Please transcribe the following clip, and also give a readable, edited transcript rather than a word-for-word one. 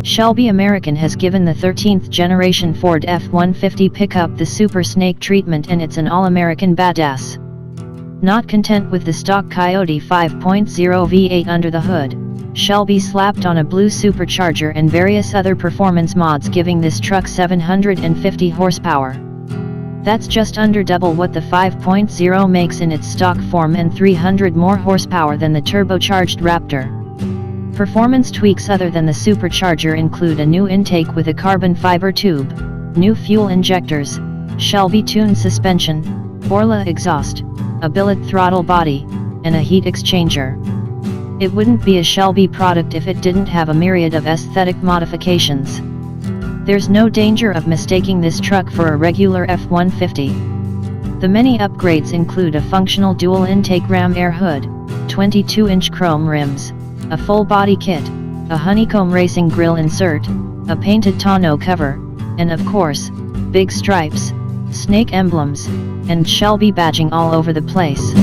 Shelby American has given the 13th generation Ford F-150 pickup the Super Snake treatment, and it's an all-American badass. Not content with the stock Coyote 5.0 V8 under the hood, Shelby slapped on a blue supercharger and various other performance mods, giving this truck 750 horsepower. That's just under double what the 5.0 makes in its stock form and 300 more horsepower than the turbocharged Raptor. Performance tweaks other than the supercharger include a new intake with a carbon fiber tube, new fuel injectors, Shelby tuned suspension, Borla exhaust, a billet throttle body, and a heat exchanger. It wouldn't be a Shelby product if it didn't have a myriad of aesthetic modifications. There's no danger of mistaking this truck for a regular F-150. The many upgrades include a functional dual intake ram air hood, 22-inch chrome rims, a full body kit, a honeycomb racing grille insert, a painted tonneau cover, and of course, big stripes, snake emblems, and Shelby badging all over the place.